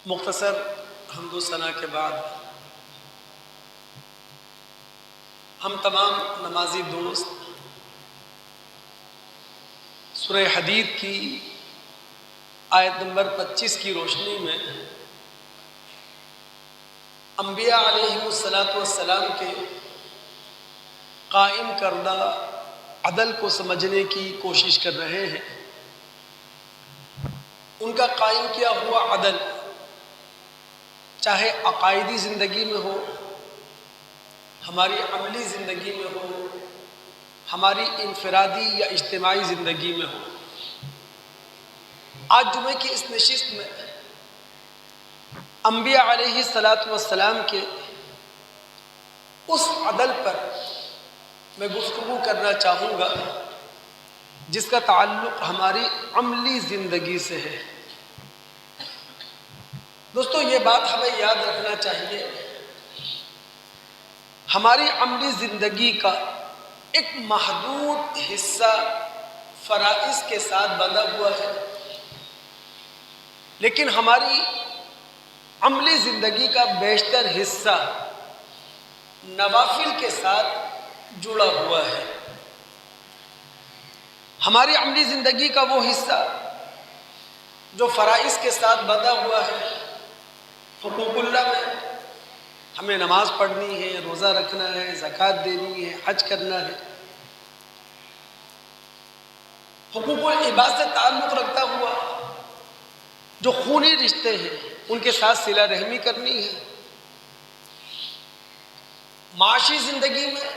مختصر حمد و ثنا کے بعد ہم تمام نمازی دوست سورہ حدید کی آیت نمبر 25 کی روشنی میں انبیاء علیہم السلام کے قائم کردہ عدل کو سمجھنے کی کوشش کر رہے ہیں۔ ان کا قائم کیا ہوا عدل چاہے عقائدی زندگی میں ہو، ہماری عملی زندگی میں ہو، ہماری انفرادی یا اجتماعی زندگی میں ہو۔ آج جمعے کی اس نشست میں انبیاء علیہ السلام کے اس عدل پر میں گفتگو کرنا چاہوں گا جس کا تعلق ہماری عملی زندگی سے ہے۔ دوستو، یہ بات ہمیں یاد رکھنا چاہیے، ہماری عملی زندگی کا ایک محدود حصہ فرائض کے ساتھ بندھا ہوا ہے، لیکن ہماری عملی زندگی کا بیشتر حصہ نوافل کے ساتھ جڑا ہوا ہے۔ ہماری عملی زندگی کا وہ حصہ جو فرائض کے ساتھ بندھا ہوا ہے، حقوق اللہ میں ہمیں نماز پڑھنی ہے، روزہ رکھنا ہے، زکوٰۃ دینی ہے، حج کرنا ہے۔ حقوق العباد سے تعلق رکھتا ہوا جو خونی رشتے ہیں ان کے ساتھ صلہ رحمی کرنی ہے۔ معاشی زندگی میں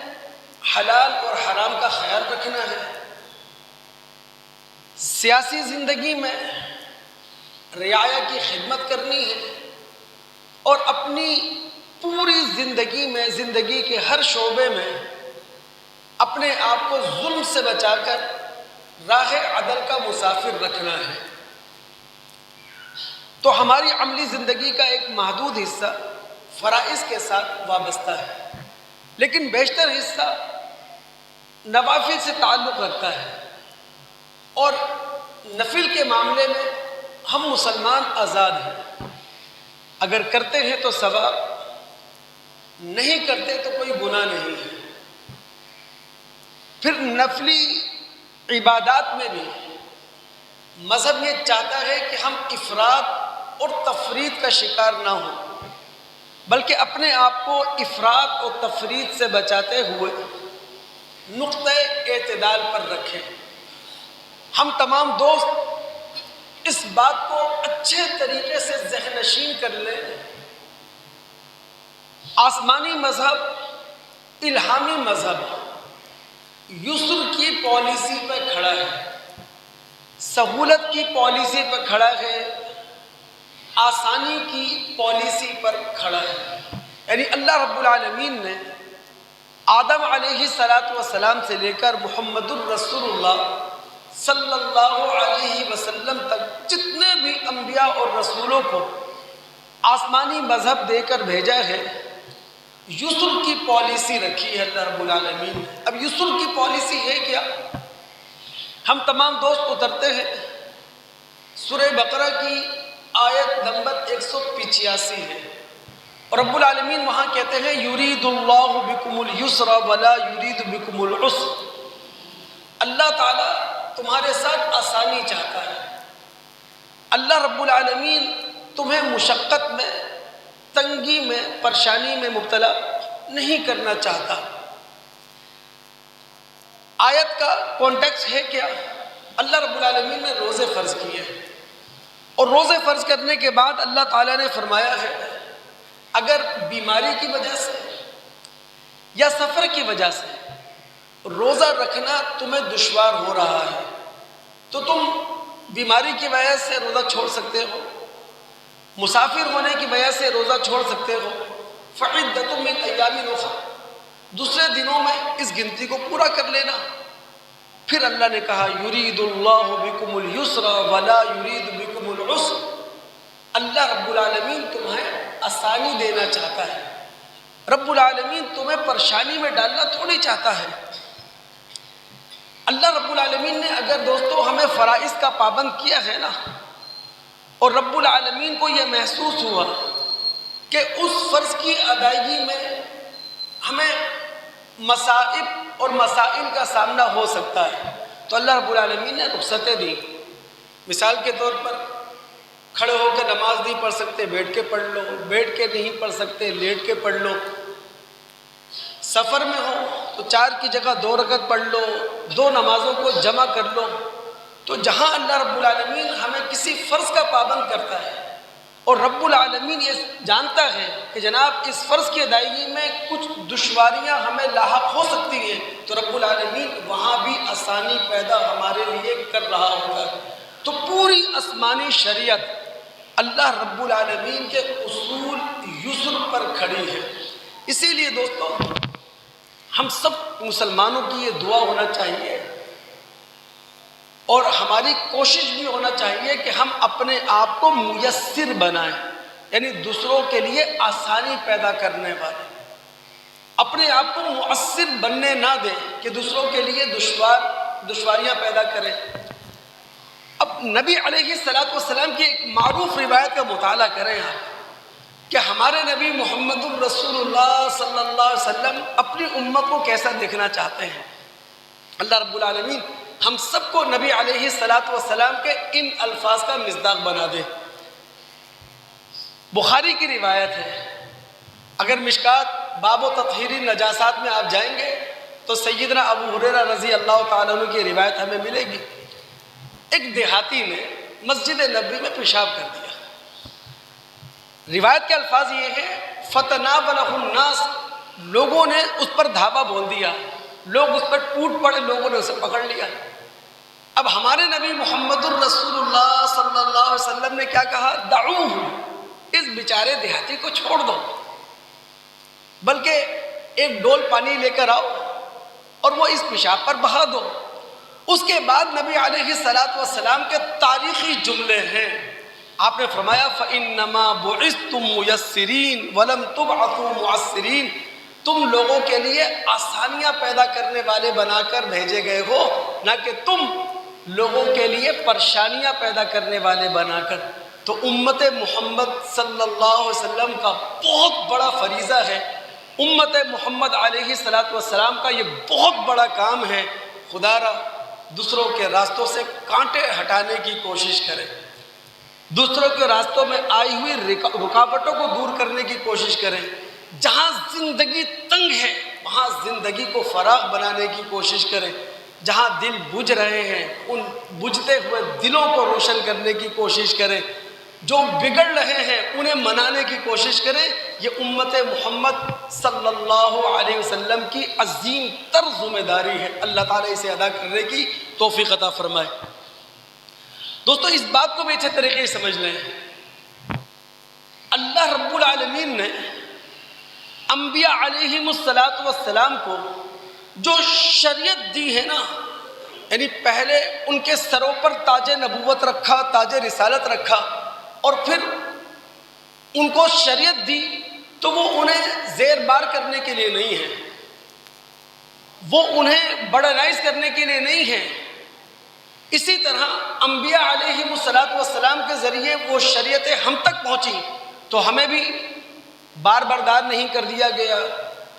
حلال اور حرام کا خیال رکھنا ہے۔ سیاسی زندگی میں رعایا کی خدمت کرنی ہے، اور اپنی پوری زندگی میں، زندگی کے ہر شعبے میں اپنے آپ کو ظلم سے بچا کر راہ عدل کا مسافر رکھنا ہے۔ تو ہماری عملی زندگی کا ایک محدود حصہ فرائض کے ساتھ وابستہ ہے، لیکن بیشتر حصہ نوافل سے تعلق رکھتا ہے، اور نفل کے معاملے میں ہم مسلمان آزاد ہیں۔ اگر کرتے ہیں تو ثواب، نہیں کرتے تو کوئی گناہ نہیں ہے۔ پھر نفلی عبادات میں بھی مذہب یہ چاہتا ہے کہ ہم افراط اور تفریط کا شکار نہ ہوں، بلکہ اپنے آپ کو افراط اور تفریط سے بچاتے ہوئے نقطہ اعتدال پر رکھیں۔ ہم تمام دوست اس بات کو اچھے طریقے سے ذہن نشین کر لیں، آسمانی مذہب، الہامی مذہب یسر کی پالیسی پہ کھڑا ہے، سہولت کی پالیسی پر کھڑا ہے، آسانی کی پالیسی پر کھڑا ہے۔ یعنی اللہ رب العالمین نے آدم علیہ السلام سے لے کر محمد الرسول اللہ صلی اللہ علیہ وسلم تک جتنے بھی انبیاء اور رسولوں کو آسمانی مذہب دے کر بھیجا ہے، یسر کی پالیسی رکھی ہے اللہ رب العالمین نے۔ اب یسر کی پالیسی ہے کیا؟ ہم تمام دوست اترتے ہیں، سورہ بقرہ کی آیت نمبر 185 ہے، اور رب العالمین وہاں کہتے ہیں یرید اللہ بکم الیسر ولا یرید بکم العسر۔ اللہ تعالیٰ تمہارے ساتھ آسانی چاہتا ہے۔ اللہ رب العالمین تمہیں مشقت میں، تنگی میں، پریشانی میں مبتلا نہیں کرنا چاہتا۔ آیت کا کانٹیکسٹ ہے کیا؟ اللہ رب العالمین نے روزے فرض کیے ہیں، اور روزے فرض کرنے کے بعد اللہ تعالیٰ نے فرمایا ہے اگر بیماری کی وجہ سے یا سفر کی وجہ سے روزہ رکھنا تمہیں دشوار ہو رہا ہے تو تم بیماری کی وجہ سے روزہ چھوڑ سکتے ہو، مسافر ہونے کی وجہ سے روزہ چھوڑ سکتے ہو۔ فعدۃ من ایام اخر، دوسرے دنوں میں اس گنتی کو پورا کر لینا۔ پھر اللہ نے کہا یرید اللہ بکم الیسر ولا یرید بکم العسر، اللہ رب العالمین تمہیں آسانی دینا چاہتا ہے، رب العالمین تمہیں پریشانی میں ڈالنا تھوڑی چاہتا ہے۔ اللہ رب العالمین نے اگر دوستو ہمیں فرائض کا پابند کیا ہے نا، اور رب العالمین کو یہ محسوس ہوا کہ اس فرض کی ادائیگی میں ہمیں مصائب اور مسائل کا سامنا ہو سکتا ہے، تو اللہ رب العالمین نے رخصتیں دی۔ مثال کے طور پر کھڑے ہو کے نماز نہیں پڑھ سکتے، بیٹھ کے پڑھ لو، بیٹھ کے نہیں پڑھ سکتے، لیٹ کے پڑھ لو، سفر میں ہو تو 4 کی جگہ 2 رکعت پڑھ لو، 2 نمازوں کو جمع کر لو۔ تو جہاں اللہ رب العالمین ہمیں کسی فرض کا پابند کرتا ہے اور رب العالمین یہ جانتا ہے کہ جناب اس فرض کی ادائیگی میں کچھ دشواریاں ہمیں لاحق ہو سکتی ہیں، تو رب العالمین وہاں بھی آسانی پیدا ہمارے لیے کر رہا ہوگا۔ تو پوری آسمانی شریعت اللہ رب العالمین کے اصول یسر پر کھڑی ہے۔ اسی لیے دوستو ہم سب مسلمانوں کی یہ دعا ہونا چاہیے اور ہماری کوشش بھی ہونا چاہیے کہ ہم اپنے آپ کو میسر بنائیں، یعنی دوسروں کے لیے آسانی پیدا کرنے والے، اپنے آپ کو مؤثر بننے نہ دیں کہ دوسروں کے لیے دشواریاں پیدا کریں۔ اب نبی علیہ السلام کی ایک معروف روایت کا مطالعہ کریں آپ کہ ہمارے نبی محمد الرسول اللہ صلی اللہ علیہ وسلم اپنی امت کو کیسا دیکھنا چاہتے ہیں۔ اللہ رب العالمین ہم سب کو نبی علیہ السلام کے ان الفاظ کا مصداق بنا دے۔ بخاری کی روایت ہے، اگر مشکات باب و تطہیر النجاسات میں آپ جائیں گے تو سیدنا ابو ہریرہ رضی اللہ تعالیٰ عنہ کی روایت ہمیں ملے گی۔ ایک دیہاتی نے مسجد نبوی میں پیشاب کر دیا۔ روایت کے الفاظ یہ ہیں فَتَنَاوَلَهُ النَّاسُ، لوگوں نے اس پر دھاوا بول دیا، لوگ اس پر ٹوٹ پڑے، لوگوں نے اسے پکڑ لیا۔ اب ہمارے نبی محمد الرسول اللہ صلی اللہ علیہ وسلم نے کیا کہا؟ دعوہ، اس بیچارے دیہاتی کو چھوڑ دو، بلکہ ایک ڈول پانی لے کر آؤ اور وہ اس پیشاب پر بہا دو۔ اس کے بعد نبی علیہ السلام کے تاریخی جملے ہیں، آپ نے فرمایا فَإِنَّمَا بُعِثْتُم مُيَسِّرِينَ وَلَمْ تُبْعَثُوا مُعَسِّرِينَ، تم لوگوں کے لیے آسانیاں پیدا کرنے والے بنا کر بھیجے گئے ہو، نہ کہ تم لوگوں کے لیے پریشانیاں پیدا کرنے والے بنا کر۔ تو امت محمد صلی اللہ علیہ وسلم کا بہت بڑا فریضہ ہے، امت محمد علیہ السلام کا یہ بہت بڑا کام ہے، خدا را دوسروں کے راستوں سے کانٹے ہٹانے کی کوشش کریں، دوسروں کے راستوں میں آئی ہوئی رکاوٹوں کو دور کرنے کی کوشش کریں۔ جہاں زندگی تنگ ہے وہاں زندگی کو فراغ بنانے کی کوشش کریں، جہاں دل بجھ رہے ہیں ان بجھتے ہوئے دلوں کو روشن کرنے کی کوشش کریں، جو بگڑ رہے ہیں انہیں منانے کی کوشش کریں۔ یہ امت محمد صلی اللہ علیہ وسلم کی عظیم تر ذمہ داری ہے، اللہ تعالیٰ اسے ادا کرنے کی توفیق عطا فرمائے۔ دوستو اس بات کو بھی اچھے طریقے سے سمجھ لیں، اللہ رب العالمین نے انبیاء علیہم السلام کو جو شریعت دی ہے نا، یعنی پہلے ان کے سروں پر تاج نبوت رکھا، تاج رسالت رکھا، اور پھر ان کو شریعت دی، تو وہ انہیں زیر بار کرنے کے لیے نہیں ہے، وہ انہیں بڑھنائز کرنے کے لیے نہیں ہے۔ اسی طرح انبیاء علیہم السلام کے ذریعے وہ شریعتیں ہم تک پہنچی تو ہمیں بھی بار بردار نہیں کر دیا گیا،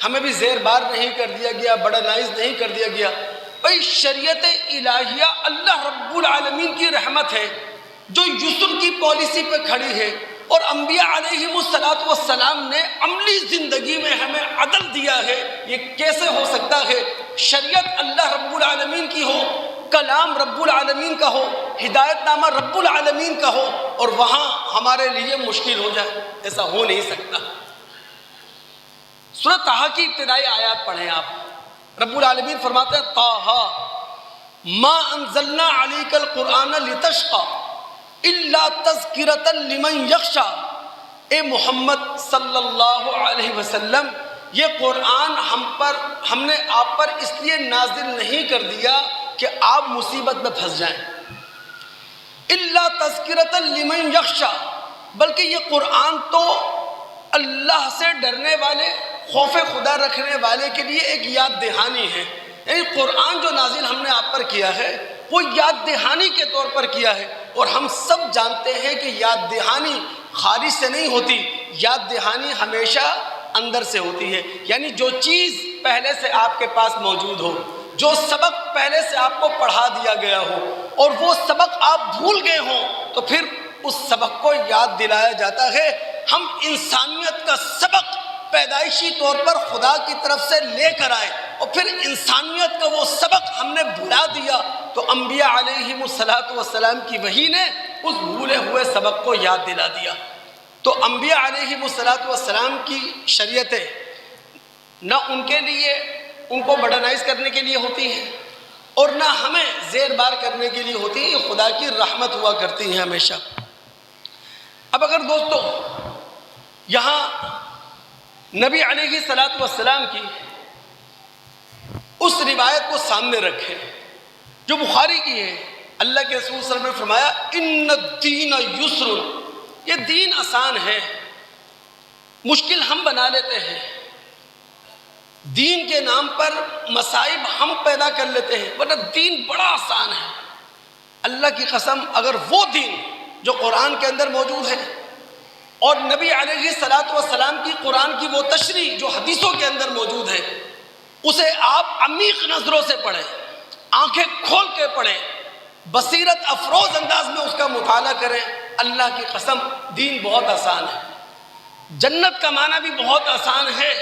ہمیں بھی زیر بار نہیں کر دیا گیا، بڑھنائز نہیں کر دیا گیا۔ بھئی شریعت الہیہ اللہ رب العالمین کی رحمت ہے جو یسر کی پالیسی پہ کھڑی ہے، اور انبیاء علیہم السلام نے عملی زندگی میں ہمیں عدل دیا ہے۔ یہ کیسے ہو سکتا ہے؟ شریعت اللہ رب العالمین کی ہو، کلام رب العالمین کا ہو، ہدایت نامہ رب العالمین کا ہو، اور وہاں ہمارے لیے مشکل ہو جائے؟ ایسا ہو نہیں سکتا۔ سورۃ طٰہٰ کی ابتدائی آیات پڑھیں آپ، رب العالمین فرماتے ہیں طٰہٰ ما انزلنا علیک القرآن لتشقی الا تذکرۃ لمن یخشی، اے محمد صلی اللہ علیہ وسلم یہ قرآن ہم نے آپ پر اس لیے نازل نہیں کر دیا کہ آپ مصیبت میں پھنس جائیں، الا تذکرۃ لمن یخشی، بلکہ یہ قرآن تو اللہ سے ڈرنے والے، خوف خدا رکھنے والے کے لیے ایک یاد دہانی ہے۔ یعنی قرآن جو نازل ہم نے آپ پر کیا ہے وہ یاد دہانی کے طور پر کیا ہے، اور ہم سب جانتے ہیں کہ یاد دہانی خارج سے نہیں ہوتی، یاد دہانی ہمیشہ اندر سے ہوتی ہے. یعنی جو چیز پہلے سے آپ کے پاس موجود ہو، جو سبق پہلے سے آپ کو پڑھا دیا گیا ہو اور وہ سبق آپ بھول گئے ہوں، تو پھر اس سبق کو یاد دلایا جاتا ہے. ہم انسانیت کا سبق پیدائشی طور پر خدا کی طرف سے لے کر آئے اور پھر انسانیت کا وہ سبق ہم نے بھلا دیا، تو انبیاء علیہم السلام کی وحی نے اس بھولے ہوئے سبق کو یاد دلا دیا. تو انبیاء علیہم السلام کی شریعتیں نہ ان کے لیے ان کو ماڈرنائز کرنے کے لیے ہوتی ہیں اور نہ ہمیں زیر بار کرنے کے لیے ہوتی ہیں، یہ خدا کی رحمت ہوا کرتی ہیں ہمیشہ. اب اگر دوستو یہاں نبی علیہ السلام کی اس روایت کو سامنے رکھیں جو بخاری کی ہے، اللہ کے رسول صلی اللہ علیہ وسلم نے فرمایا ان الدین یسر، یہ دین آسان ہے. مشکل ہم بنا لیتے ہیں، دین کے نام پر مصائب ہم پیدا کر لیتے ہیں، ورنہ دین بڑا آسان ہے. اللہ کی قسم اگر وہ دین جو قرآن کے اندر موجود ہے اور نبی علیہ السلام کی قرآن کی وہ تشریح جو حدیثوں کے اندر موجود ہے، اسے آپ عمیق نظروں سے پڑھیں، آنکھیں کھول کے پڑھیں، بصیرت افروز انداز میں اس کا مطالعہ کریں، اللہ کی قسم دین بہت آسان ہے. جنت کا معنی بھی بہت آسان ہے.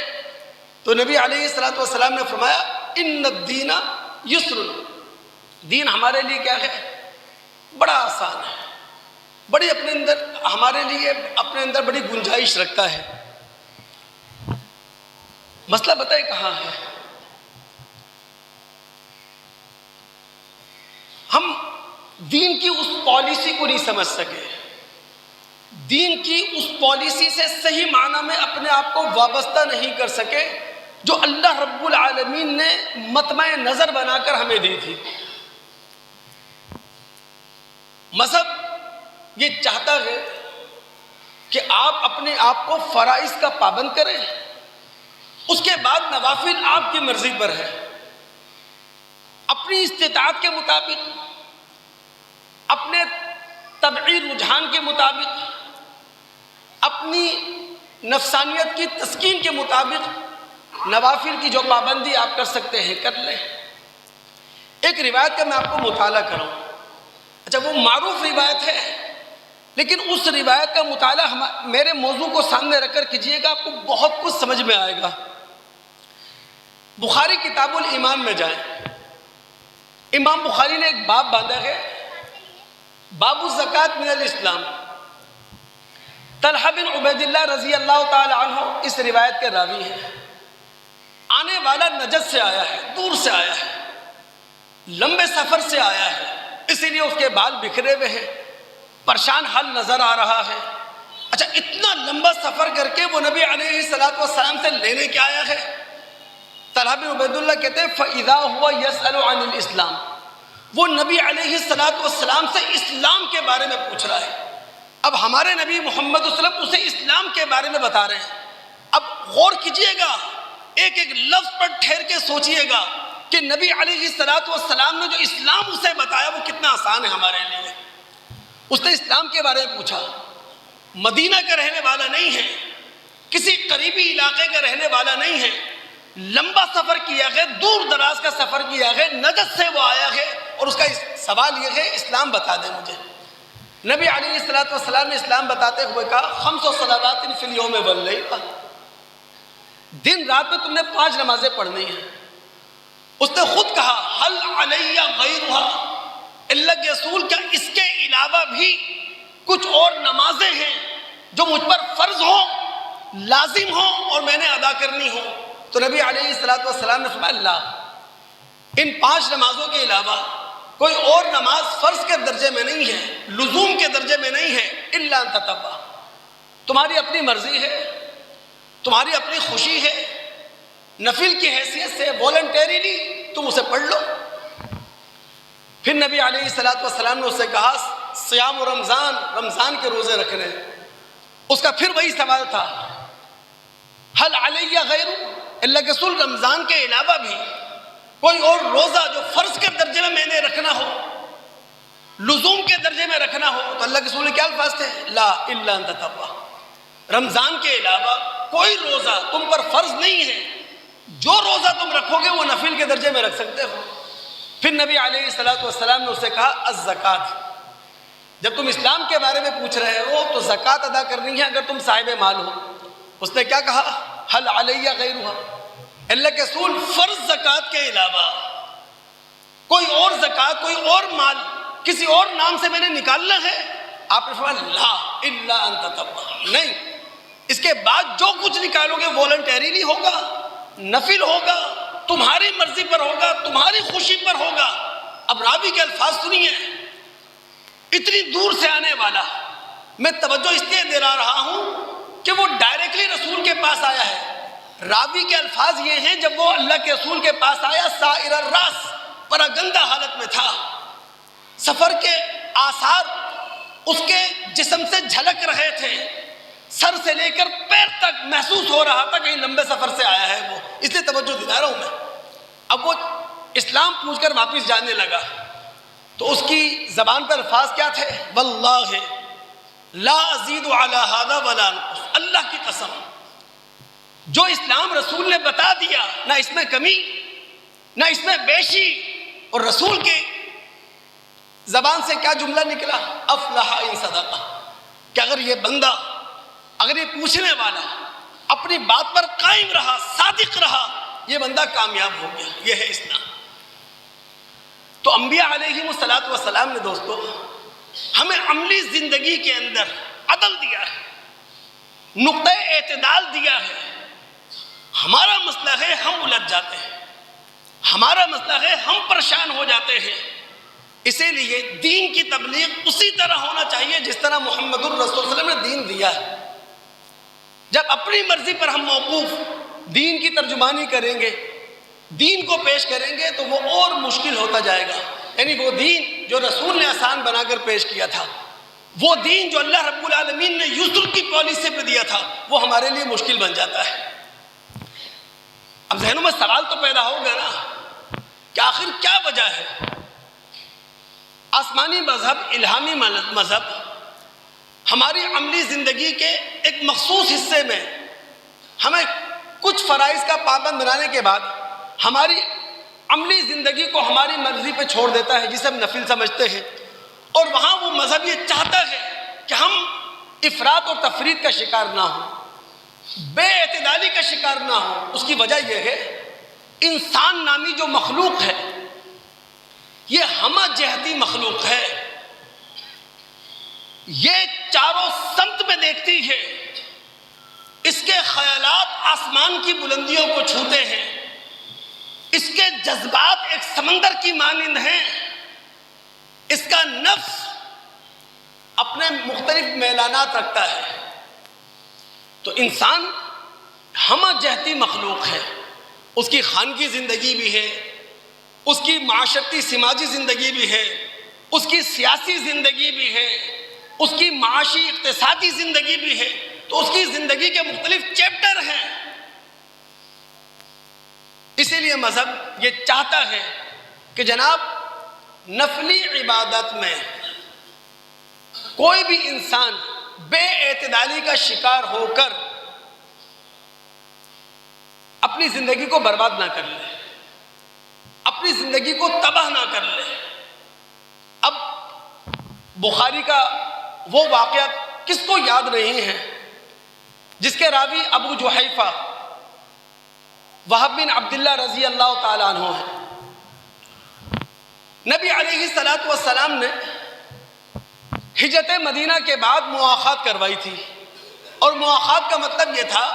تو نبی علیہ السلام نے فرمایا ان الدین یسر، دین ہمارے لیے کیا ہے؟ بڑا آسان ہے، بڑی اپنے اندر ہمارے لیے اپنے اندر بڑی گنجائش رکھتا ہے. مسئلہ بتائے کہاں ہے؟ ہم دین کی اس پالیسی کو نہیں سمجھ سکے، دین کی اس پالیسی سے صحیح معنی میں اپنے آپ کو وابستہ نہیں کر سکے جو اللہ رب العالمین نے مطمع نظر بنا کر ہمیں دی تھی. مذہب یہ چاہتا ہے کہ آپ اپنے آپ کو فرائض کا پابند کریں، اس کے بعد نوافل آپ کی مرضی پر ہے، اپنی استطاعت کے مطابق، اپنے طبعی رجحان کے مطابق، اپنی نفسانیت کی تسکین کے مطابق نوافل کی جو پابندی آپ کر سکتے ہیں کر لیں. ایک روایت کا میں آپ کو مطالعہ کروں. اچھا وہ معروف روایت ہے لیکن اس روایت کا مطالعہ میرے موضوع کو سامنے رکھ کر کیجئے گا، آپ کو بہت کچھ سمجھ میں آئے گا. بخاری کتاب الایمان میں جائیں، امام بخاری نے ایک باب باندھا ہے، باب الزکوٰۃ من الاسلام. طلحہ بن عبید اللہ رضی اللہ تعالی عنہ اس روایت کے راوی ہیں. آنے والا نجد سے آیا ہے، دور سے آیا ہے، لمبے سفر سے آیا ہے، اسی لیے اس کے بال بکھرے ہوئے ہیں، پریشان حال نظر آ رہا ہے. اچھا اتنا لمبا سفر کر کے وہ نبی علیہ السلام سے لینے کیا آیا ہے؟ طلحہ بن عبید اللہ کہتے ہیں فَإِذَا هُوَ يَسْأَلُ عَنِ الْإِسْلَامِ، وہ نبی علیہ السلام سے اسلام کے بارے میں پوچھ رہا ہے. اب ہمارے نبی محمد صلی اللہ علیہ وسلم اسے اسلام کے بارے میں بتا رہے ہیں. اب غور کیجئے گا، ایک ایک لفظ پر ٹھہر کے سوچئے گا کہ نبی علیہ السلام نے جو اسلام اسے بتایا وہ کتنا آسان ہے ہمارے لیے. اس نے اسلام کے بارے میں پوچھا، مدینہ کا رہنے والا نہیں ہے، کسی قریبی علاقے کا رہنے والا نہیں ہے، لمبا سفر کیا ہے، دور دراز کا سفر کیا ہے، نجد سے وہ آیا ہے اور اس کا سوال یہ ہے اسلام بتا دے مجھے. نبی علیہ السلام نے اسلام بتاتے ہوئے کہا 5 صلوات فی اليوم واللیلہ، دن رات میں تم نے 5 نمازیں پڑھنی ہیں. اس نے خود کہا حل علی غیرہا، اللہ کے رسول کیا اس کے علاوہ بھی کچھ اور نمازیں ہیں جو مجھ پر فرض ہوں، لازم ہوں اور میں نے ادا کرنی ہوں؟ تو نبی علیہ السلام نے فرمایا اللہ، ان 5 نمازوں کے علاوہ کوئی اور نماز فرض کے درجے میں نہیں ہے، لزوم کے درجے میں نہیں ہے، الا ان تطوع، تمہاری اپنی مرضی ہے، تمہاری اپنی خوشی ہے، نفل کی حیثیت سے والنٹیریلی تم اسے پڑھ لو. پھر نبی علیہ السلام نے اسے کہا صیام رمضان، رمضان کے روزے رکھنے. اس کا پھر وہی سوال تھا حل علی غیر، اللہ کے رسول رمضان کے علاوہ بھی کوئی اور روزہ جو فرض کے درجے میں نے رکھنا ہو؟ لزوم کے درجے میں رکھنا ہو تو اللہ کے رسول کے کیا الفاظ تھے؟ لا الا ان تطوع، رمضان کے علاوہ کوئی روزہ تم پر فرض نہیں ہے، جو روزہ تم رکھو گے وہ نفل کے درجے میں رکھ سکتے ہو۔ پھر نبی علیہ الصلوۃ والسلام نے اسے کہا الزکوٰۃ، جب تم اسلام کے بارے میں پوچھ رہے ہو تو زکوٰۃ ادا کرنی ہے اگر تم صاحب مال ہو۔ اس نے کیا کہا؟ حل علیہ غیرہا، اللہ کے رسول فرض زکوٰۃ کے علاوہ کوئی اور زکوٰۃ، کوئی اور مال کسی اور نام سے میں نے نکالنا ہے؟ آپ نے فرمایا لا الا ان تطوع، نہیں، اس کے بعد جو کچھ نکالو گے والنٹریلی ہوگا، نفل ہوگا، تمہاری مرضی پر ہوگا، تمہاری خوشی پر ہوگا۔ اب راوی کے الفاظ سنیے، اتنی دور سے آنے والا، میں توجہ اس لیے دے رہا ہوں کہ وہ ڈائریکٹلی رسول کے پاس آیا ہے۔ راوی کے الفاظ یہ ہیں، جب وہ اللہ کے رسول کے پاس آیا سائر الراس، پراگندہ حالت میں تھا، سفر کے آثار اس کے جسم سے جھلک رہے تھے، سر سے لے کر پیر تک محسوس ہو رہا تھا کہیں لمبے سفر سے آیا ہے وہ، اس لیے توجہ دلا رہا ہوں میں۔ اب وہ اسلام پوچھ کر واپس جانے لگا تو اس کی زبان پر الفاظ کیا تھے؟ واللہ لا ازید علی ھذا ولا انقص، اللہ کی قسم جو اسلام رسول نے بتا دیا، نہ اس میں کمی نہ اس میں بیشی۔ اور رسول کے زبان سے کیا جملہ نکلا؟ افلح ان صدق، کہ اگر یہ بندہ، اگر یہ پوچھنے والا اپنی بات پر قائم رہا، صادق رہا، یہ بندہ کامیاب ہو گیا۔ یہ ہے اسلام۔ تو انبیاء علیہم الصلوۃ والسلام نے دوستو ہمیں عملی زندگی کے اندر عدل دیا ہے، نقطۂ اعتدال دیا ہے۔ ہمارا مسئلہ ہے ہم الجھ جاتے ہیں، ہمارا مسئلہ ہے ہم پریشان ہو جاتے ہیں۔ اسی لیے دین کی تبلیغ اسی طرح ہونا چاہیے جس طرح محمد الرسول صلی اللہ علیہ وسلم نے دین دیا ہے۔ جب اپنی مرضی پر ہم موقوف دین کی ترجمانی کریں گے، دین کو پیش کریں گے، تو وہ اور مشکل ہوتا جائے گا۔ یعنی وہ دین جو رسول نے آسان بنا کر پیش کیا تھا، وہ دین جو اللہ رب العالمین نے یسر کی پالیسی پہ دیا تھا، وہ ہمارے لیے مشکل بن جاتا ہے۔ اب ذہنوں میں سوال تو پیدا ہوگا نا کہ آخر کیا وجہ ہے؟ آسمانی مذہب، الہامی مذہب ہماری عملی زندگی کے ایک مخصوص حصے میں ہمیں کچھ فرائض کا پابند بنانے کے بعد ہماری عملی زندگی کو ہماری مرضی پہ چھوڑ دیتا ہے، جسے ہم نفل سمجھتے ہیں۔ اور وہاں وہ مذہب یہ چاہتا ہے کہ ہم افراط اور تفریط کا شکار نہ ہوں، بے اعتدالی کا شکار نہ ہوں۔ اس کی وجہ یہ ہے انسان نامی جو مخلوق ہے یہ ہمہ جہتی مخلوق ہے، یہ چاروں سمت میں دیکھتی ہے، اس کے خیالات آسمان کی بلندیوں کو چھوتے ہیں، اس کے جذبات ایک سمندر کی مانند ہیں، اس کا نفس اپنے مختلف میلانات رکھتا ہے۔ تو انسان ہمہ جہتی مخلوق ہے، اس کی خانگی زندگی بھی ہے، اس کی معاشرتی سماجی زندگی بھی ہے، اس کی سیاسی زندگی بھی ہے، اس کی معاشی اقتصادی زندگی بھی ہے۔ تو اس کی زندگی کے مختلف چیپٹر ہیں۔ اسی لیے مذہب یہ چاہتا ہے کہ جناب نفلی عبادت میں کوئی بھی انسان بے اعتدالی کا شکار ہو کر اپنی زندگی کو برباد نہ کر لے، اپنی زندگی کو تباہ نہ کر لے۔ اب بخاری کا وہ واقعہ کس کو یاد نہیں ہے جس کے راوی ابو جحیفہ وہب بن عبداللہ رضی اللہ تعالیٰ عنہ ہیں۔ نبی علیہ الصلوۃ والسلام نے ہجرت مدینہ کے بعد مواخات کروائی تھی، اور مواخات کا مطلب یہ تھا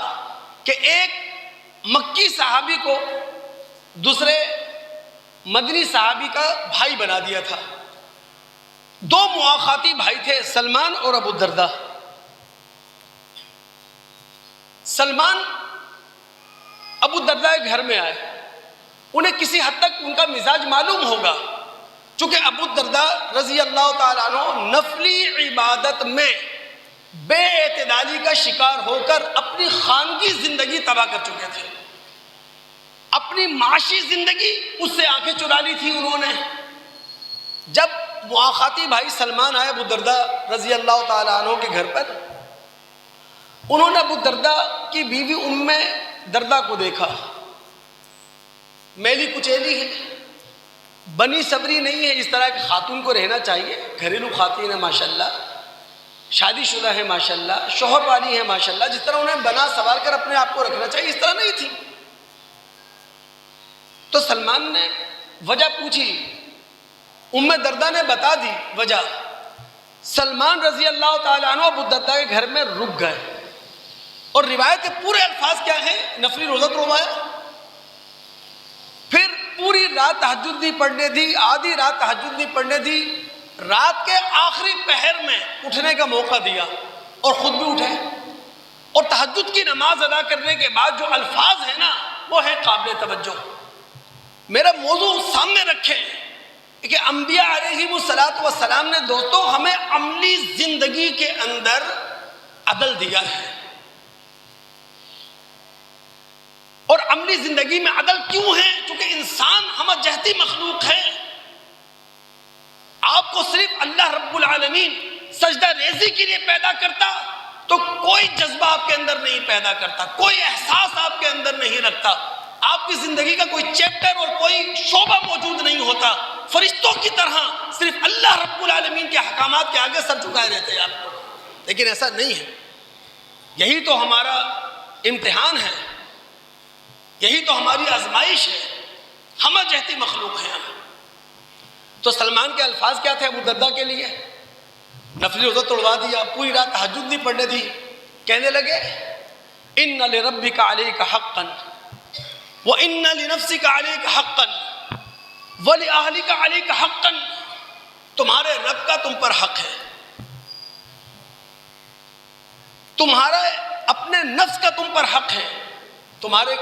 کہ ایک مکی صحابی کو دوسرے مدنی صحابی کا بھائی بنا دیا تھا۔ دو مواخاتی بھائی تھے، سلمان اور ابو الدرداء۔ سلمان ابو الدرداء کے گھر میں آئے، انہیں کسی حد تک ان کا مزاج معلوم ہوگا، چونکہ ابو الدرداء رضی اللہ تعالیٰ عنہ نفلی عبادت میں بے اعتدالی کا شکار ہو کر اپنی خانگی زندگی تباہ کر چکے تھے، اپنی معاشی زندگی اس سے آنکھیں چرا لی تھی انہوں نے۔ جب مؤاخاتی بھائی سلمان آئے ابو دردہ رضی اللہ تعالیٰ عنہ کے گھر پر، انہوں نے ابو دردہ کی بیوی ام دردہ کو دیکھا، میلی کچیلی ہے، بنی صبری نہیں ہے، اس طرح کی خاتون کو رہنا چاہیے، گھریلو خواتین ہے ماشاءاللہ، شادی شدہ ہے ماشاءاللہ، شوہر والی ہے ماشاءاللہ، جس طرح انہیں بنا سوار کر اپنے آپ کو رکھنا چاہیے اس طرح نہیں تھی۔ تو سلمان نے وجہ پوچھی، ام دردہ نے بتا دی وجہ، سلمان رضی اللہ تعالیٰ عنہ ابو دردہ کے گھر میں رک گئے، اور روایت کے پورے الفاظ کیا ہیں، نفلی روزہ روایا، پھر پوری رات تہجد نہیں پڑھنے دی، آدھی رات تہجد نہیں پڑھنے دی، رات کے آخری پہر میں اٹھنے کا موقع دیا اور خود بھی اٹھے، اور تہجد کی نماز ادا کرنے کے بعد جو الفاظ ہیں نا وہ ہے قابل توجہ۔ میرا موضوع سامنے رکھیں کہ انبیاء علیہم السلام نے دوستو ہمیں عملی زندگی کے اندر عدل دیا ہے، اور عملی زندگی میں عدل کیوں ہے؟ چونکہ انسان ہمہ جہتی مخلوق ہے، آپ کو صرف اللہ رب العالمین سجدہ ریزی کے لیے پیدا کرتا تو کوئی جذبہ آپ کے اندر نہیں پیدا کرتا، کوئی احساس آپ کے اندر نہیں رکھتا، آپ کی زندگی کا کوئی چیپٹر اور کوئی شعبہ موجود نہیں ہوتا، فرشتوں کی طرح صرف اللہ رب العالمین کے احکامات کے آگے سر جھکائے رہتے ہیں آپ کو، لیکن ایسا نہیں ہے۔ یہی تو ہمارا امتحان ہے، یہی تو ہماری آزمائش ہے، ہمہ جہتی مخلوق ہیں ہم۔ تو سلمان کے الفاظ کیا تھے ابو دردہ کے لیے؟ نفلی روزہ توڑوا دیا، پوری رات تہجد نہیں پڑھنے دی، کہنے لگے ان لربک علیک حقا وان لنفسک علیک حقا ولاہلک علیک حقا، تمہارے رب کا تم پر حق ہے، تمہارا اپنے نفس کا تم پر حق ہے، تمہارے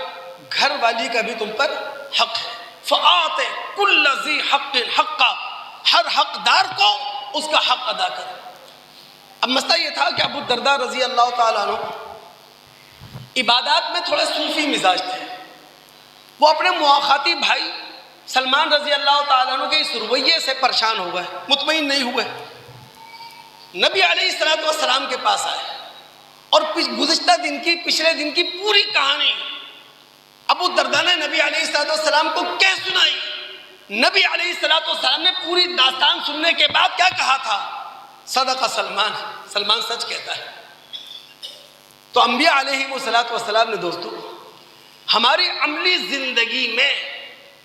گھر والی کا بھی تم پر حق ہے، فآت کل ذی حق حقا، ہر حقدار کو اس کا حق ادا کر۔ اب مسئلہ یہ تھا کہ ابو دردہ رضی اللہ تعالیٰ عنہ عبادات میں تھوڑے صوفی مزاج تھے، وہ اپنے مؤاخاتی بھائی سلمان رضی اللہ تعالیٰ عنہ کے اس رویے سے پریشان ہو گئے، مطمئن نہیں ہوئے، نبی علیہ السلام کے پاس آئے اور گزشتہ دن کی پچھلے دن کی پوری کہانی ابو دردہ نے نبی علیہ السلام کو کہہ سنائی۔ نبی علیہ السلام نے پوری داستان سننے کے بعد کیا کہا تھا؟ صدق سلمان، سلمان سچ کہتا ہے۔ تو انبیاء علیہ السلام نے دوستو ہماری عملی زندگی میں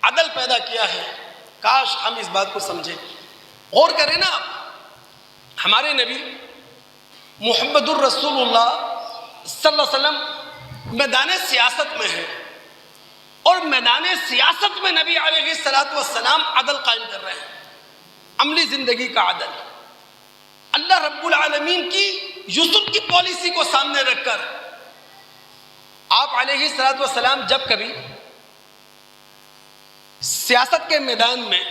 عدل پیدا کیا ہے، کاش ہم اس بات کو سمجھیں، غور کریں نا۔ ہمارے نبی محمد الرسول اللہ صلی اللہ علیہ وسلم میدان سیاست میں ہیں، اور میدان سیاست میں نبی علیہ السلام عدل قائم کر رہے ہیں، عملی زندگی کا عدل، اللہ رب العالمین کی یوسف کی پالیسی کو سامنے رکھ کر آپ علیہ السلام جب کبھی سیاست کے میدان میں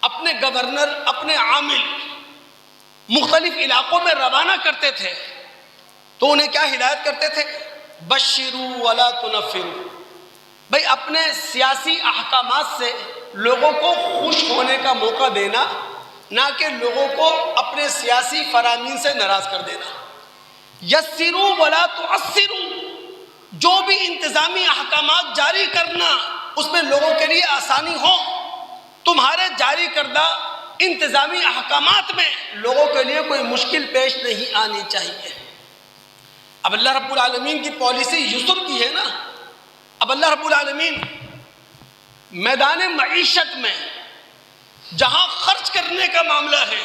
اپنے گورنر، اپنے عامل مختلف علاقوں میں روانہ کرتے تھے تو انہیں کیا ہدایت کرتے تھے؟ بشروا ولا تنفروا، بھئی اپنے سیاسی احکامات سے لوگوں کو خوش ہونے کا موقع دینا، نہ کہ لوگوں کو اپنے سیاسی فرامین سے ناراض کر دینا۔ یسروا ولا تعسروا، جو بھی انتظامی احکامات جاری کرنا اس میں لوگوں کے لیے آسانی ہو، تمہارے جاری کردہ انتظامی احکامات میں لوگوں کے لیے کوئی مشکل پیش نہیں آنی چاہیے۔ اب اللہ رب العالمین کی پالیسی یوسف کی ہے نا، اب اللہ رب العالمین میدان معیشت میں جہاں خرچ کرنے کا معاملہ ہے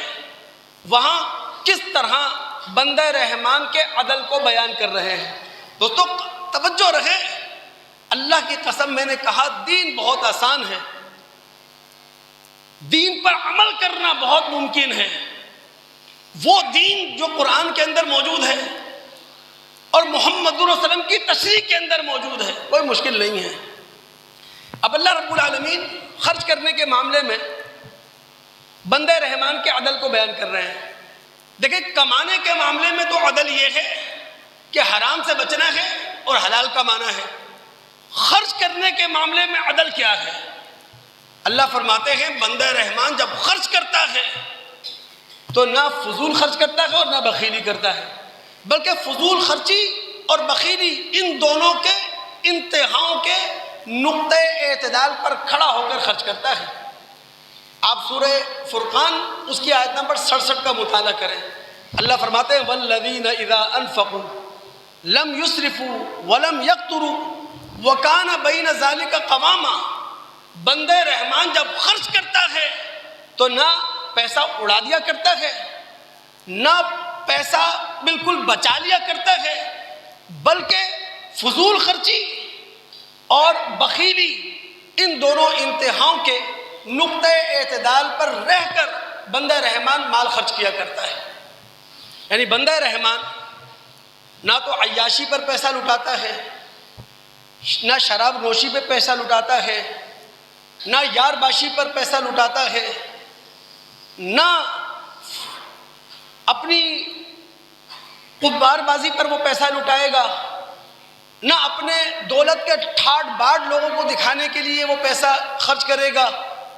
وہاں کس طرح بندہ رحمان کے عدل کو بیان کر رہے ہیں۔ دوستو توجہ رہے، اللہ کی قسم میں نے کہا دین بہت آسان ہے، دین پر عمل کرنا بہت ممکن ہے، وہ دین جو قرآن کے اندر موجود ہے اور محمد صلی اللہ علیہ وسلم کی تشریح کے اندر موجود ہے، کوئی مشکل نہیں ہے۔ اب اللہ رب العالمین خرچ کرنے کے معاملے میں بندہ رحمان کے عدل کو بیان کر رہے ہیں۔ دیکھیں کمانے کے معاملے میں تو عدل یہ ہے کہ حرام سے بچنا ہے اور حلال کمانا ہے، خرچ کرنے کے معاملے میں عدل کیا ہے؟ اللہ فرماتے ہیں بندہ رحمان جب خرچ کرتا ہے تو نہ فضول خرچ کرتا ہے اور نہ بخیلی کرتا ہے، بلکہ فضول خرچی اور بخیلی ان دونوں کے انتہاؤں کے نقطۂ اعتدال پر کھڑا ہو کر خرچ کرتا ہے۔ آپ سورہ فرقان اس کی آیت نمبر 67 کا مطالعہ کریں۔ اللہ فرماتے ہیں والذین اذا انفقوا لم یسرفوا ولم یقتروا وکان بین ذلک قواما۔ بندہ رحمان جب خرچ کرتا ہے تو نہ پیسہ اڑا دیا کرتا ہے، نہ پیسہ بالکل بچا لیا کرتا ہے، بلکہ فضول خرچی اور بخیلی ان دونوں انتہاؤں کے نقطۂ اعتدال پر رہ کر بندہ رحمان مال خرچ کیا کرتا ہے۔ یعنی بندہ رحمان نہ تو عیاشی پر پیسہ لٹاتا ہے، نہ شراب نوشی پہ پیسہ لٹاتا ہے، نہ یار باشی پر پیسہ لٹاتا ہے، نہ اپنی قمار بازی پر وہ پیسہ لٹائے گا، نہ اپنے دولت کے ٹھاٹ باٹ لوگوں کو دکھانے کے لیے وہ پیسہ خرچ کرے گا،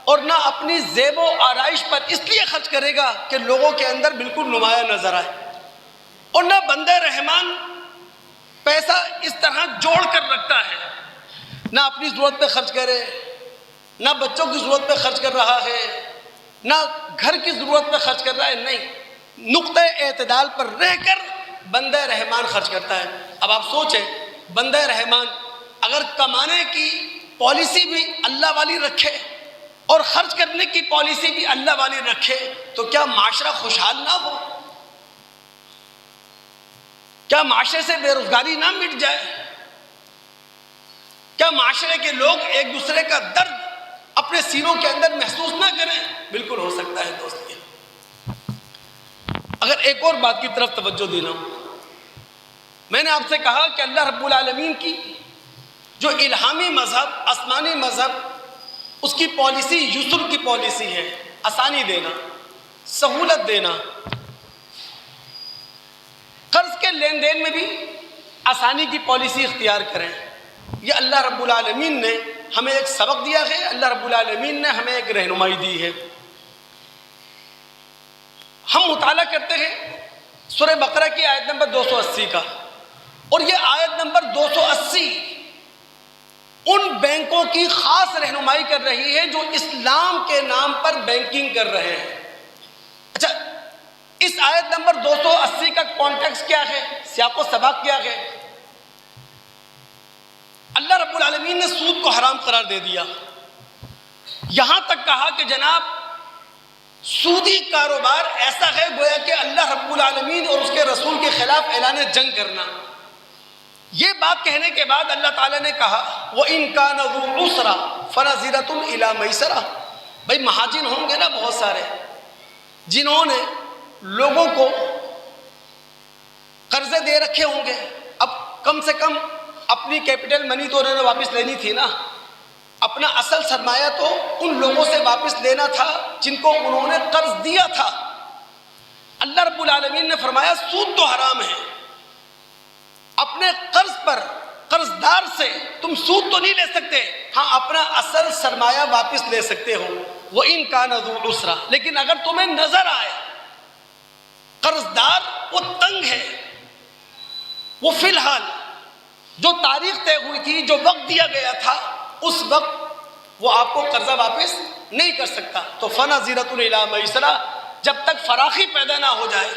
اور نہ اپنی زیب و آرائش پر اس لیے خرچ کرے گا کہ لوگوں کے اندر بالکل نمایاں نظر آئے۔ اور نہ بندہ رحمان پیسہ اس طرح جوڑ کر رکھتا ہے، نہ اپنی ضرورت پہ خرچ کرے، نہ بچوں کی ضرورت پہ خرچ کر رہا ہے، نہ گھر کی ضرورت پہ خرچ کر رہا ہے، نہیں، نقطۂ اعتدال پر رہ کر بندہ رحمان خرچ کرتا ہے۔ اب آپ سوچیں بندہ رحمان اگر کمانے کی پالیسی بھی اللہ والی رکھے اور خرچ کرنے کی پالیسی بھی اللہ والی رکھے تو کیا معاشرہ خوشحال نہ ہو؟ کیا معاشرے سے بے روزگاری نہ مٹ جائے؟ کیا معاشرے کے لوگ ایک دوسرے کا درد اپنے سینوں کے اندر محسوس نہ کریں؟ بالکل ہو سکتا ہے دوستی۔ اگر ایک اور بات کی طرف توجہ دینا ہو، میں نے آپ سے کہا کہ اللہ رب العالمین کی جو الہامی مذہب، آسمانی مذہب، اس کی پالیسی یسر کی پالیسی ہے، آسانی دینا، سہولت دینا، قرض کے لین دین میں بھی آسانی کی پالیسی اختیار کریں۔ یہ اللہ رب العالمین نے ہمیں ایک سبق دیا ہے، اللہ رب العالمین نے ہمیں ایک رہنمائی دی ہے۔ ہم مطالعہ کرتے ہیں سورہ بقرہ کی آیت نمبر 280 کا، اور یہ آیت نمبر 280 ان بینکوں کی خاص رہنمائی کر رہی ہے جو اسلام کے نام پر بینکنگ کر رہے ہیں۔ اچھا، اس آیت نمبر 280 کا کانٹیکسٹ کیا ہے، سیاق و سباق کیا ہے؟ اللہ رب العالمین نے سود کو حرام قرار دے دیا، یہاں تک کہا کہ جناب سودی کاروبار ایسا ہے گویا کہ اللہ رب العالمین اور اس کے رسول کے خلاف اعلان جنگ کرنا۔ یہ بات کہنے کے بعد اللہ تعالیٰ نے کہا وَإِن كَانَ ذُو عُسْرَةٍ فَنَظِرَةٌ إِلَىٰ مَيْسَرَةٍ۔ بھائی مہاجن ہوں گے نا بہت سارے، جنہوں نے لوگوں کو قرضے دے رکھے ہوں گے، اب کم سے کم اپنی کیپٹل منی تو انہوں نے واپس لینی تھی نا، اپنا اصل سرمایہ تو ان لوگوں سے واپس لینا تھا جن کو انہوں نے قرض دیا تھا۔ اللہ رب العالمین نے فرمایا سود تو حرام ہے، اپنے قرض پر قرض دار سے تم سود تو نہیں لے سکتے، ہاں اپنا اصل سرمایہ واپس لے سکتے ہو۔ وَإِن كَانَ ذُو عُسْرَةٍ، لیکن اگر تمہیں نظر آئے قرض دار وہ تنگ ہے، وہ فی الحال جو تاریخ طے ہوئی تھی، جو وقت دیا گیا تھا، اس وقت وہ آپ کو قرضہ واپس نہیں کر سکتا، تو فَنَظِرَةٌ إِلَىٰ مَيْسَرَةٍ، جب تک فراخی پیدا نہ ہو جائے،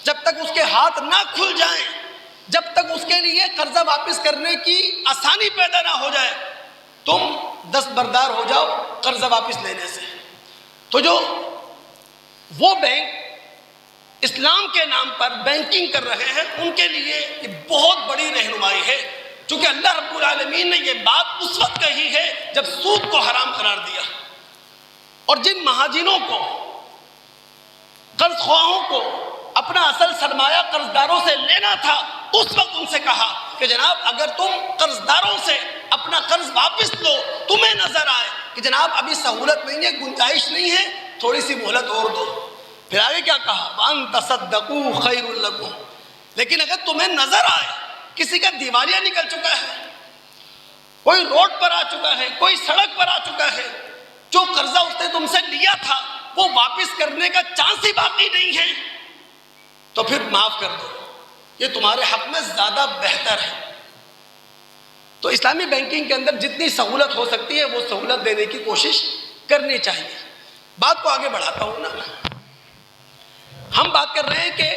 جب تک اس کے ہاتھ نہ کھل جائیں، جب تک اس کے لیے قرضہ واپس کرنے کی آسانی پیدا نہ ہو جائے، تم دستبردار ہو جاؤ قرضہ واپس لینے سے۔ تو جو وہ بینک اسلام کے نام پر بینکنگ کر رہے ہیں ان کے لیے یہ بہت بڑی رہنمائی ہے، چونکہ اللہ رب العالمین نے یہ بات اس وقت کہی ہے جب سود کو حرام قرار دیا، اور جن مہاجنوں کو، قرض خواہوں کو اپنا اصل سرمایہ قرض داروں سے لینا تھا، اس وقت ان سے کہا کہ جناب اگر تم قرض داروں سے اپنا قرض واپس لو، تمہیں نظر آئے کہ جناب ابھی سہولت نہیں ہے، گنجائش نہیں ہے، تھوڑی سی مہلت اور دو۔ پھر آگے کیا کہا وَأَن تَصَدَّقُوا خَيْرٌ لَكُمْ، لیکن اگر تمہیں نظر آئے کسی کا دیوالیہ نکل چکا ہے، کوئی روڈ پر آ چکا ہے، کوئی سڑک پر آ چکا ہے، جو قرضہ اس نے تم سے لیا تھا وہ واپس کرنے کا چانس ہی باقی نہیں ہے تو پھر معاف کر دو، یہ تمہارے حق میں زیادہ بہتر ہے۔ تو اسلامی بینکنگ کے اندر جتنی سہولت ہو سکتی ہے وہ سہولت دینے کی کوشش کرنی چاہیے۔ بات کو آگے بڑھاتا ہوں نا، ہم بات کر رہے ہیں کہ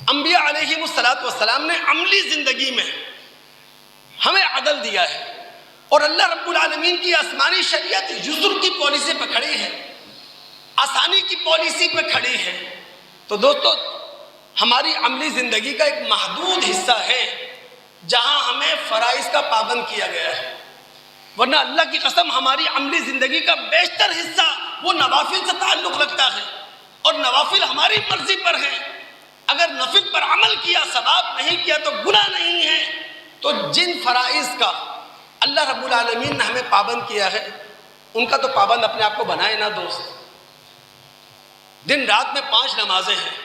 انبیاء علیہم الصلاۃ والسلام نے عملی زندگی میں ہمیں عدل دیا ہے، اور اللہ رب العالمین کی آسمانی شریعت یسر کی پالیسی پہ کھڑی ہے، آسانی کی پالیسی پہ کھڑی ہے۔ تو دوستو ہماری عملی زندگی کا ایک محدود حصہ ہے جہاں ہمیں فرائض کا پابند کیا گیا ہے، ورنہ اللہ کی قسم ہماری عملی زندگی کا بیشتر حصہ وہ نوافل سے تعلق رکھتا ہے، اور نوافل ہماری مرضی پر ہیں۔ اگر نفل پر عمل کیا ثواب، نہیں کیا تو گناہ نہیں ہے۔ تو جن فرائض کا اللہ رب العالمین نے ہمیں پابند کیا ہے ان کا تو پابند اپنے آپ کو بنائے نا دوست۔ دن رات میں 5 نمازیں ہیں،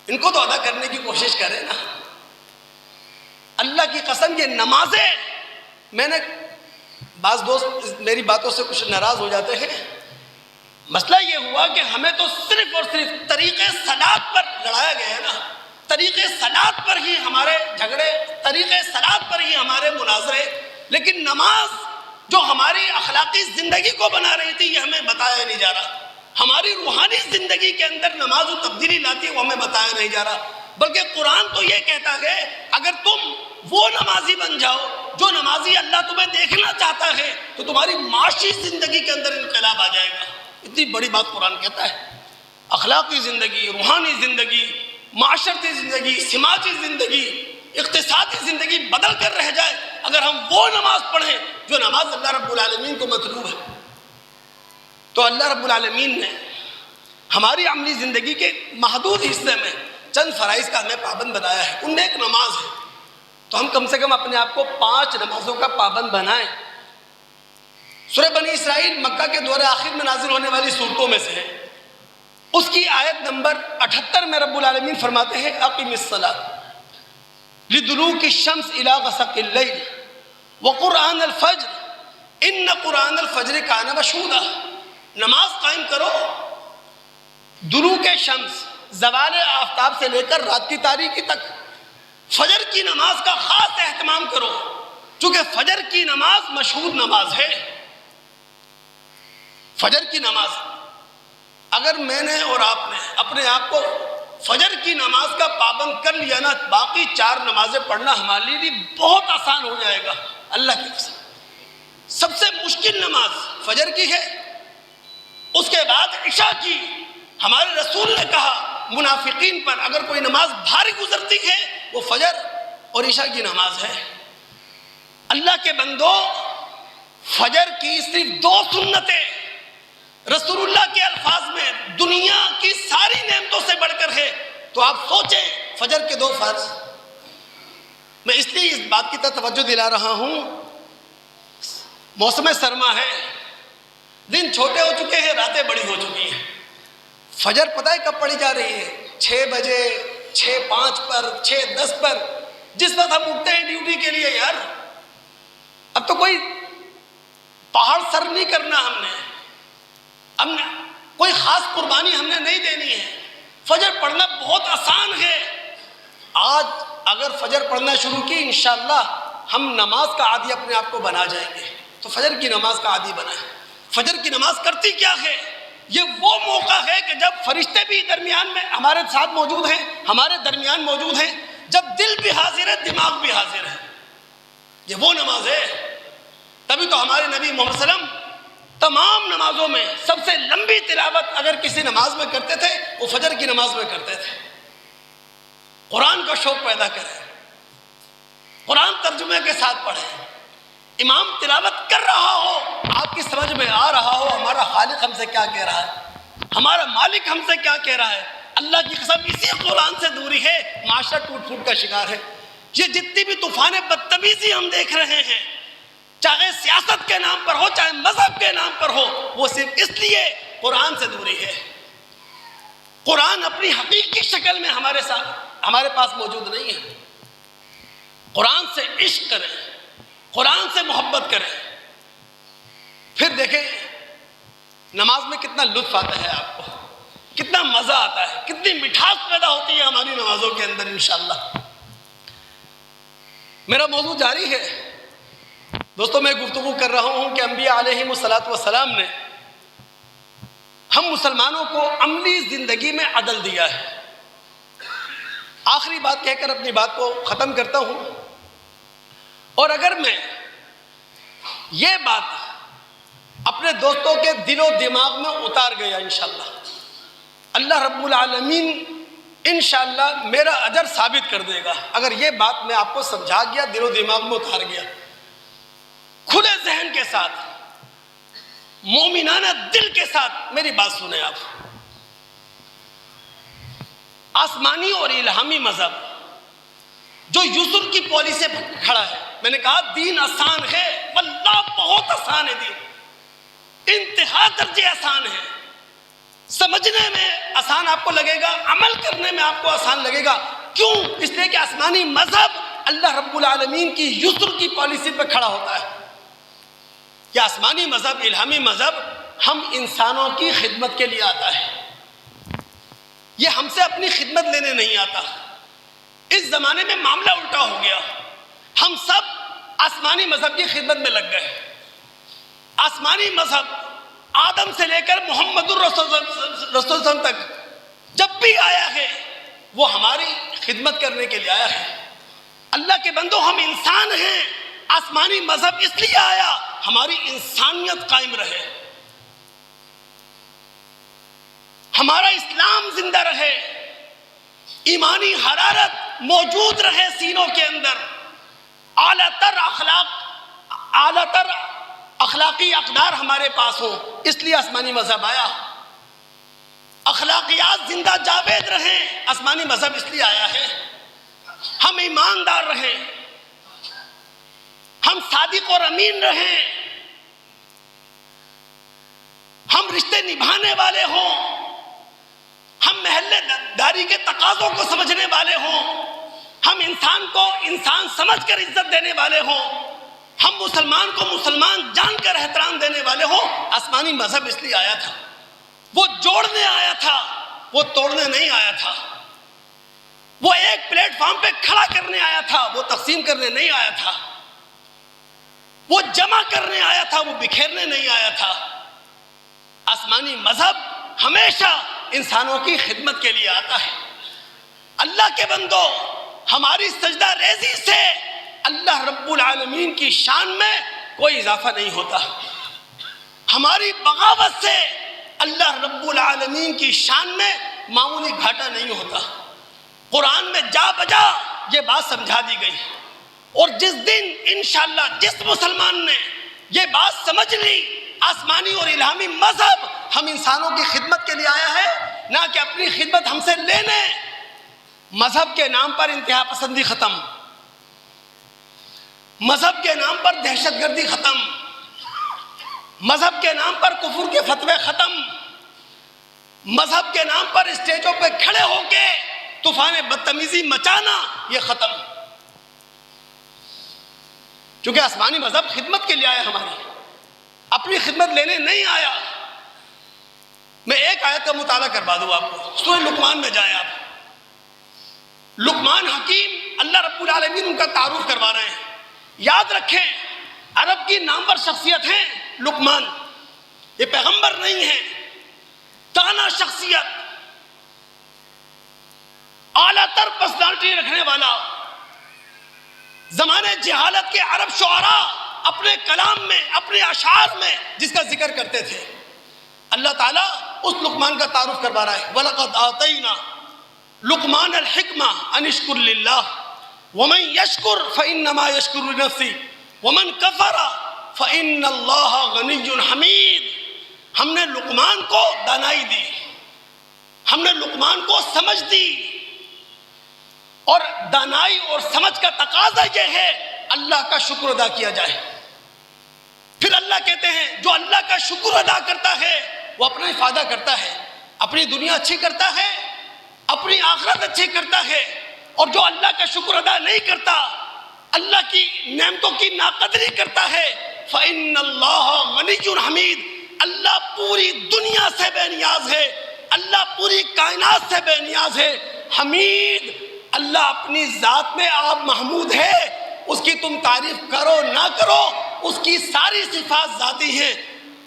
ان کو تو ادا کرنے کی کوشش کریں نا۔ اللہ کی قسم یہ نمازیں، میں نے بعض دوست میری باتوں سے کچھ ناراض ہو جاتے ہیں، مسئلہ یہ ہوا کہ ہمیں تو صرف اور صرف طریقے صلاۃ پر لڑایا گیا ہے نا، طریقے صلاۃ پر ہی ہمارے جھگڑے، طریقے صلاۃ پر ہی ہمارے مناظرے، لیکن نماز جو ہماری اخلاقی زندگی کو بنا رہی تھی یہ ہمیں بتایا نہیں جا رہا۔ ہماری روحانی زندگی کے اندر نماز و تبدیلی لاتی ہے وہ ہمیں بتایا نہیں جا رہا، بلکہ قرآن تو یہ کہتا ہے اگر تم وہ نمازی بن جاؤ جو نمازی اللہ تمہیں دیکھنا چاہتا ہے تو تمہاری معاشی زندگی کے اندر انقلاب آ جائے گا۔ اتنی بڑی بات قرآن کہتا ہے۔ اخلاقی زندگی، روحانی زندگی، معاشرتی زندگی، سماجی زندگی، اقتصادی زندگی بدل کر رہ جائے اگر ہم وہ نماز پڑھیں جو نماز اللہ رب العالمین کو مطلوب ہے۔ تو اللہ رب العالمین نے ہماری عملی زندگی کے محدود حصے میں چند فرائض کا ہمیں پابند بنایا ہے، ان میں ایک نماز ہے۔ تو ہم کم سے کم اپنے آپ کو 5 نمازوں کا پابند بنائیں۔ سورہ بنی اسرائیل مکہ کے دور آخر میں نازل ہونے والی صورتوں میں سے ہے، اس کی آیت نمبر 78 میں رب العالمین فرماتے ہیں اقم الصلاۃ لدلوک الشمس الی غسق اللیل وقرآن الفجر ان قرآن الفجر کان مشہودا۔ نماز قائم کرو دلوک شمس، زوال آفتاب سے لے کر رات کی تاریکی تک، فجر کی نماز کا خاص اہتمام کرو چونکہ فجر کی نماز مشہور نماز ہے۔ فجر کی نماز اگر میں نے اور آپ نے اپنے آپ کو فجر کی نماز کا پابند کر لیا نا، باقی 4 نمازیں پڑھنا ہمارے لیے بہت آسان ہو جائے گا۔ اللہ کی قسم سب سے مشکل نماز فجر کی ہے، اس کے بعد عشاء کی۔ ہمارے رسول نے کہا منافقین پر اگر کوئی نماز بھاری گزرتی ہے وہ فجر اور عشاء کی نماز ہے۔ اللہ کے بندو، فجر کی صرف 2 سنتیں رسول اللہ کے الفاظ میں دنیا کی ساری نعمتوں سے بڑھ کر ہے، تو آپ سوچیں فجر کے 2 فرض۔ میں اس لیے اس بات کی طرف توجہ دلا رہا ہوں، موسم سرما ہے، دن چھوٹے ہو چکے ہیں، راتیں بڑی ہو چکی ہیں۔ فجر پتہ ہے کب پڑھی جا رہی ہے؟ 6 بجے، 6:05 پر، 6:10 پر، جس وقت ہم اٹھتے ہیں ڈیوٹی کے لیے۔ یار اب تو کوئی پہاڑ سر نہیں کرنا، ہم نے کوئی خاص قربانی ہم نے نہیں دینی ہے، فجر پڑھنا بہت آسان ہے۔ آج اگر فجر پڑھنا شروع کی انشاءاللہ ہم نماز کا عادی اپنے آپ کو بنا جائیں گے۔ تو فجر کی نماز کا عادی بنائیں۔ فجر کی نماز کرتی کیا ہے؟ یہ وہ موقع ہے کہ جب فرشتے بھی درمیان میں ہمارے ساتھ موجود ہیں، ہمارے درمیان موجود ہیں، جب دل بھی حاضر ہے دماغ بھی حاضر ہے۔ یہ وہ نماز ہے، تبھی تو ہمارے نبی محمد صلی اللہ علیہ وسلم تمام نمازوں میں سب سے لمبی تلاوت اگر کسی نماز میں کرتے تھے وہ فجر کی نماز میں کرتے تھے۔ قرآن کا شوق پیدا کریں، قرآن ترجمے کے ساتھ پڑھیں، امام تلاوت کر رہا ہو آپ کی سمجھ میں آ رہا ہو ہمارا خالق ہم سے کیا کہہ رہا ہے، ہمارا مالک ہم سے کیا کہہ رہا ہے۔ اللہ کی قسم اسی قرآن سے دوری ہے، معاشرہ ٹوٹ پھوٹ کا شکار ہے۔ یہ جتنی بھی طوفان بدتمیزی ہم دیکھ رہے ہیں، چاہے سیاست کے نام پر ہو چاہے مذہب کے نام پر ہو، وہ صرف اس لیے قرآن سے دوری ہے۔ قرآن اپنی حقیقی شکل میں ہمارے پاس موجود نہیں ہے۔ قرآن سے عشق کریں، قرآن سے محبت کریں، پھر دیکھیں نماز میں کتنا لطف آتا ہے آپ کو، کتنا مزہ آتا ہے، کتنی مٹھاس پیدا ہوتی ہے ہماری نمازوں کے اندر انشاءاللہ۔ میرا موضوع جاری ہے دوستوں، میں گفتگو کر رہا ہوں کہ انبیاء علیہم السلام نے ہم مسلمانوں کو عملی زندگی میں عدل دیا ہے۔ آخری بات کہہ کر اپنی بات کو ختم کرتا ہوں، اور اگر میں یہ بات اپنے دوستوں کے دل و دماغ میں اتار گیا انشاءاللہ، اللہ رب العالمین انشاءاللہ میرا اجر ثابت کر دے گا۔ اگر یہ بات میں آپ کو سمجھا گیا، دل و دماغ میں اتار گیا، کھلے ذہن کے ساتھ، مومنانہ دل کے ساتھ میری بات سنیں آپ۔ آسمانی اور الہامی مذہب جو یسر کی پالیسی سے کھڑا ہے، میں نے کہا دین آسان ہے، واللہ بہت آسان ہے، دین انتہا درجے آسان ہے۔ سمجھنے میں آسان آپ کو لگے گا، عمل کرنے میں آپ کو آسان لگے گا۔ کیوں؟ اس لیے کہ آسمانی مذہب اللہ رب العالمین کی یسر کی پالیسی پہ کھڑا ہوتا ہے۔ یہ آسمانی مذہب، الہامی مذہب ہم انسانوں کی خدمت کے لیے آتا ہے، یہ ہم سے اپنی خدمت لینے نہیں آتا۔ اس زمانے میں معاملہ الٹا ہو گیا، ہم سب آسمانی مذہب کی خدمت میں لگ گئے۔ آسمانی مذہب آدم سے لے کر محمد الرسول تک جب بھی آیا ہے وہ ہماری خدمت کرنے کے لیے آیا ہے۔ اللہ کے بندو، ہم انسان ہیں، آسمانی مذہب اس لیے آیا ہماری انسانیت قائم رہے، ہمارا اسلام زندہ رہے، ایمانی حرارت موجود رہے سینوں کے اندر، اعلیٰ تر اخلاقی اقدار ہمارے پاس ہوں، اس لیے آسمانی مذہب آیا۔ اخلاقیات زندہ جاوید رہیں، آسمانی مذہب اس لیے آیا ہے۔ ہم ایماندار رہیں، ہم صادق اور امین رہیں، ہم رشتے نبھانے والے ہوں، ہم محلے داری کے تقاضوں کو سمجھنے والے ہوں، ہم انسان کو انسان سمجھ کر عزت دینے والے ہوں، ہم مسلمان کو مسلمان جان کر احترام دینے والے ہوں۔ آسمانی مذہب اس لیے آیا تھا، وہ جوڑنے آیا تھا، وہ توڑنے نہیں آیا تھا۔ وہ ایک پلیٹ فارم پہ کھڑا کرنے آیا تھا، وہ تقسیم کرنے نہیں آیا تھا۔ وہ جمع کرنے آیا تھا، وہ بکھیرنے نہیں آیا تھا۔ آسمانی مذہب ہمیشہ انسانوں کی خدمت کے لیے آتا ہے۔ اللہ کے بندو، ہماری سجدہ ریزی سے اللہ رب العالمین کی شان میں کوئی اضافہ نہیں ہوتا، ہماری بغاوت سے اللہ رب العالمین کی شان میں معمولی گھاٹا نہیں ہوتا۔ قرآن میں جا بجا یہ بات سمجھا دی گئی، اور جس دن انشاءاللہ جس مسلمان نے یہ بات سمجھ لی، آسمانی اور الہامی مذہب ہم انسانوں کی خدمت کے لیے آیا ہے، نہ کہ اپنی خدمت ہم سے لینے۔ مذہب کے نام پر انتہا پسندی ختم، مذہب کے نام پر دہشت گردی ختم، مذہب کے نام پر کفر کے فتوے ختم، مذہب کے نام پر اسٹیجوں پہ کھڑے ہو کے طوفان بدتمیزی مچانا، یہ ختم۔ چونکہ آسمانی مذہب خدمت کے لیے آیا، ہماری اپنی خدمت لینے نہیں آیا۔ میں ایک آیت کا مطالعہ کروا دوں آپ کو، سورہ لقمان میں جائیں آپ۔ لقمان حکیم، اللہ رب العالمین ان کا تعارف کروا رہے ہیں۔ یاد رکھیں، عرب کی نامور شخصیت ہیں لقمان، یہ پیغمبر نہیں ہیں، دانا شخصیت، اعلیٰ تر پرسنالٹی رکھنے والا۔ زمانے جہالت کے عرب شعراء اپنے کلام میں، اپنے اشعار میں جس کا ذکر کرتے تھے، اللہ تعالیٰ اس لقمان کا تعارف کروا رہا ہے۔ وَلَقَدْ آتَيْنَا لُقْمَانَ الْحِكْمَةَ أَنِ اشْكُرْ لِلَّهِ وَمَنْ يَشْكُرْ فَإِنَّمَا يَشْكُرُ لِنَفْسِهِ وَمَنْ كَفَرَ فَإِنَّ اللَّهَ غَنِيٌّ حَمِيدٌ۔ ہم نے لقمان کو دانائی دی، ہم نے لقمان کو سمجھ دی، اور دانائی اور سمجھ کا تقاضا یہ ہے اللہ کا شکر ادا کیا جائے۔ پھر اللہ کہتے ہیں جو اللہ کا شکر ادا کرتا ہے وہ اپنا فائدہ کرتا ہے، اپنی دنیا اچھی کرتا ہے، اپنی آخرت اچھی کرتا ہے، اور جو اللہ کا شکر ادا نہیں کرتا، اللہ کی نعمتوں کی ناقدری کرتا ہے، فَإِنَّ اللَّهَ غَنِيٌّ حَمِيدٌ، اللہ پوری دنیا سے بے نیاز ہے، اللہ پوری کائنات سے بے نیاز ہے۔ حمید، اللہ اپنی ذات میں آپ محمود ہے، اس کی تم تعریف کرو نہ کرو، اس کی ساری صفات ذاتی ہیں،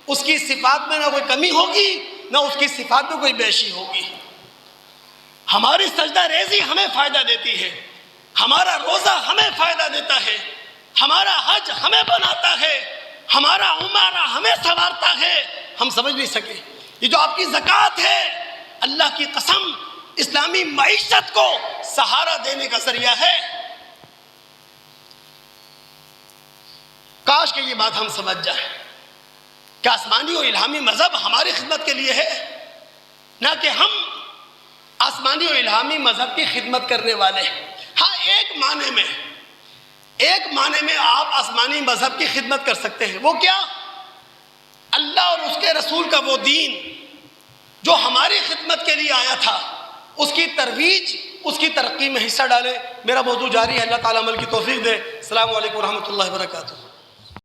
اس کی صفات میں نہ کوئی کمی ہوگی نہ اس کی صفات میں کوئی بیشی ہوگی۔ ہماری سجدہ ریزی ہمیں فائدہ دیتی ہے، ہمارا روزہ ہمیں فائدہ دیتا ہے، ہمارا حج ہمیں بناتا ہے، ہمارا عمرہ ہمیں سنوارتا ہے، ہم سمجھ نہیں سکے۔ یہ جو آپ کی زکوٰۃ ہے، اللہ کی قسم اسلامی معیشت کو سہارا دینے کا ذریعہ ہے۔ کاش کہ یہ بات ہم سمجھ جائیں کہ آسمانی اور الہامی مذہب ہماری خدمت کے لیے ہے، نہ کہ ہم آسمانی اور الہامی مذہب کی خدمت کرنے والے ہیں۔ ہاں، ایک معنی میں آپ آسمانی مذہب کی خدمت کر سکتے ہیں۔ وہ کیا؟ اللہ اور اس کے رسول کا وہ دین جو ہماری خدمت کے لیے آیا تھا، اس کی ترویج، اس کی ترقی میں حصہ ڈالیں۔ میرا موضوع جاری ہے، اللہ تعالیٰ عمل کی توفیق دے۔ السلام علیکم ورحمۃ اللہ وبرکاتہ۔